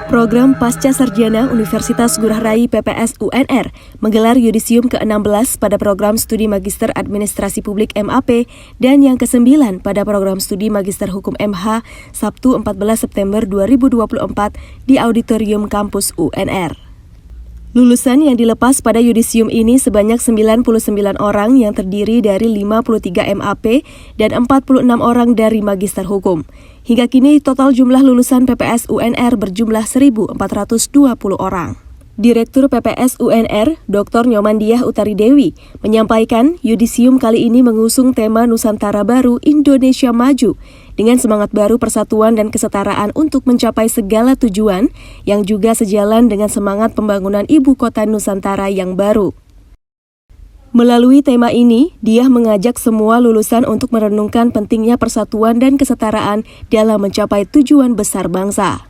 Program Pasca Sarjana Universitas Ngurah Rai PPS UNR menggelar yudisium ke-16 pada program studi Magister Administrasi Publik MAP dan yang ke-9 pada program studi Magister Hukum MH Sabtu 14 September 2024 di Auditorium Kampus UNR. Lulusan yang dilepas pada yudisium ini sebanyak 99 orang yang terdiri dari 53 MAP dan 46 orang dari Magister Hukum. Hingga kini total jumlah lulusan PPS UNR berjumlah 1.420 orang. Direktur PPS UNR, Dr. Nyomandiah Utari Dewi, menyampaikan yudisium kali ini mengusung tema Nusantara Baru Indonesia Maju dengan semangat baru persatuan dan kesetaraan untuk mencapai segala tujuan yang juga sejalan dengan semangat pembangunan ibu kota Nusantara yang baru. Melalui tema ini, Diah mengajak semua lulusan untuk merenungkan pentingnya persatuan dan kesetaraan dalam mencapai tujuan besar bangsa.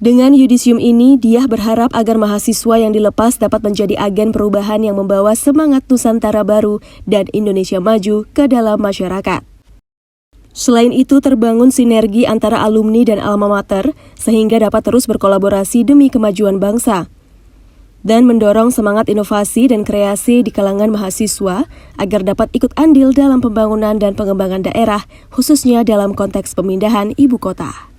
Dengan yudisium ini, Diah berharap agar mahasiswa yang dilepas dapat menjadi agen perubahan yang membawa semangat Nusantara baru dan Indonesia maju ke dalam masyarakat. Selain itu, terbangun sinergi antara alumni dan alma mater sehingga dapat terus berkolaborasi demi kemajuan bangsa dan mendorong semangat inovasi dan kreasi di kalangan mahasiswa agar dapat ikut andil dalam pembangunan dan pengembangan daerah, khususnya dalam konteks pemindahan ibu kota.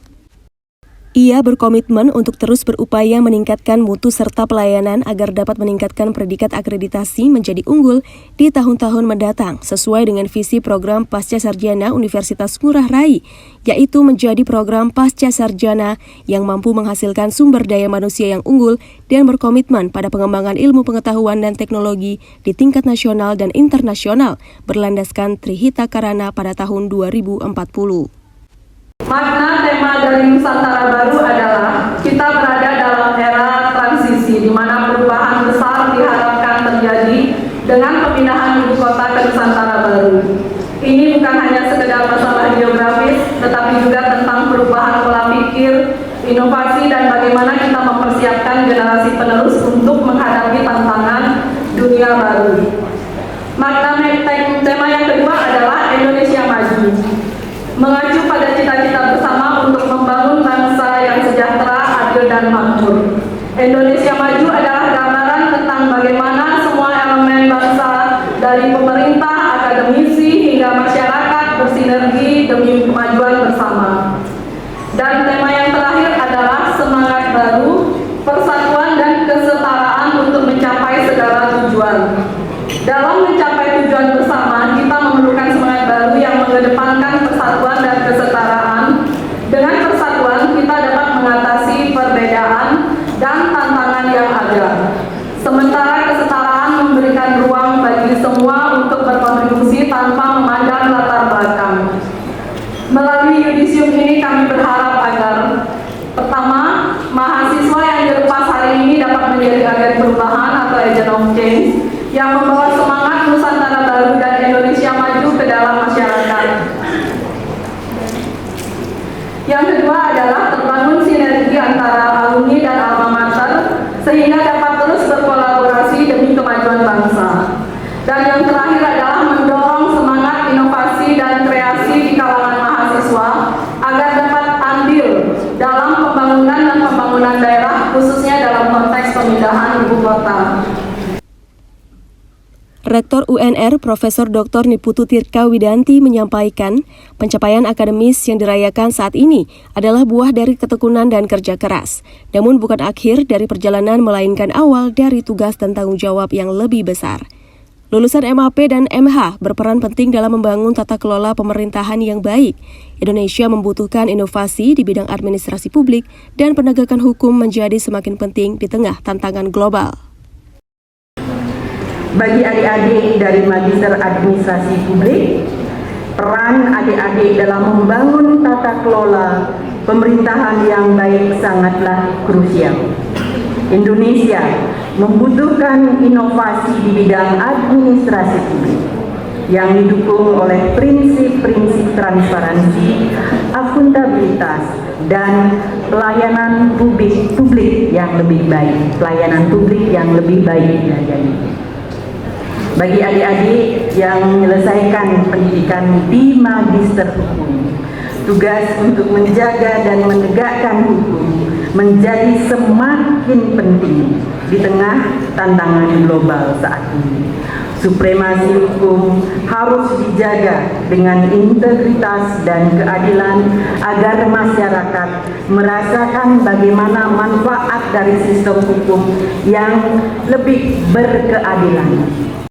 Ia berkomitmen untuk terus berupaya meningkatkan mutu serta pelayanan agar dapat meningkatkan predikat akreditasi menjadi unggul di tahun-tahun mendatang sesuai dengan visi program Pasca Sarjana Universitas Ngurah Rai, yaitu menjadi program Pasca Sarjana yang mampu menghasilkan sumber daya manusia yang unggul dan berkomitmen pada pengembangan ilmu pengetahuan dan teknologi di tingkat nasional dan internasional berlandaskan Trihita Karana pada tahun 2040. Makna tema dari Nusantara Baru adalah kita berada dalam era transisi di mana perubahan besar diharapkan terjadi dengan pemindahan ibu kota ke Nusantara Baru. Ini bukan hanya sekedar masalah geografis, tetapi juga tentang perubahan pola pikir, inovasi, dan bagaimana kita mempersiapkan generasi penerus untuk menghadapi tantangan dunia baru. Makna tema yang kedua adalah Indonesia Maju. Mengacu pada cita-cita bersama untuk membangun bangsa yang sejahtera, adil, dan makmur. Indonesia Maju adalah gambaran tentang bagaimana semua elemen bangsa dari pemerintah, akademisi, hingga masyarakat bersinergi demi kemajuan bersama. Dan tema yang terakhir adalah semangat baru, persatuan dan kesetaraan untuk mencapai segala tujuan. Dalam mencapai tujuan bersama, kita memerlukan semangat baru yang mengedepankan persatuan dan kesetaraan. Dengan persatuan, kita dapat mengatasi perbedaan dan tantangan yang ada. Sementara kesetaraan memberikan ruang bagi semua untuk berkontribusi tanpa memandang latar belakang. Melalui yudisium ini kami berharap agar pertama, mahasiswa yang dilepas hari ini dapat menjadi agen perubahan atau agent of change yang membawa semangat Nusantara Baru dan Indonesia Maju ke dalam masyarakat. Yang kedua adalah terbangun sinergi antara alumni dan alma mater sehingga dapat terus berkolaborasi demi kemajuan bangsa. Dan yang terakhir adalah mendorong semangat inovasi dan kreasi di kalangan mahasiswa agar dapat andil dalam pembangunan dan pembangunan daerah, khususnya dalam konteks pemindahan ibu kota. Rektor UNR Profesor Dr. Niputu Tirka Widanti menyampaikan pencapaian akademis yang dirayakan saat ini adalah buah dari ketekunan dan kerja keras, namun bukan akhir dari perjalanan melainkan awal dari tugas dan tanggung jawab yang lebih besar. Lulusan MAP dan MH berperan penting dalam membangun tata kelola pemerintahan yang baik. Indonesia membutuhkan inovasi di bidang administrasi publik dan penegakan hukum menjadi semakin penting di tengah tantangan global. Bagi adik-adik dari Magister Administrasi Publik, peran adik-adik dalam membangun tata kelola pemerintahan yang baik sangatlah krusial. Indonesia membutuhkan inovasi di bidang administrasi publik yang didukung oleh prinsip-prinsip transparansi, akuntabilitas, dan pelayanan publik yang lebih baik. Bagi adik-adik yang menyelesaikan pendidikan di Magister Hukum, tugas untuk menjaga dan menegakkan hukum menjadi semakin penting di tengah tantangan global saat ini. Supremasi hukum harus dijaga dengan integritas dan keadilan agar masyarakat merasakan bagaimana manfaat dari sistem hukum yang lebih berkeadilan.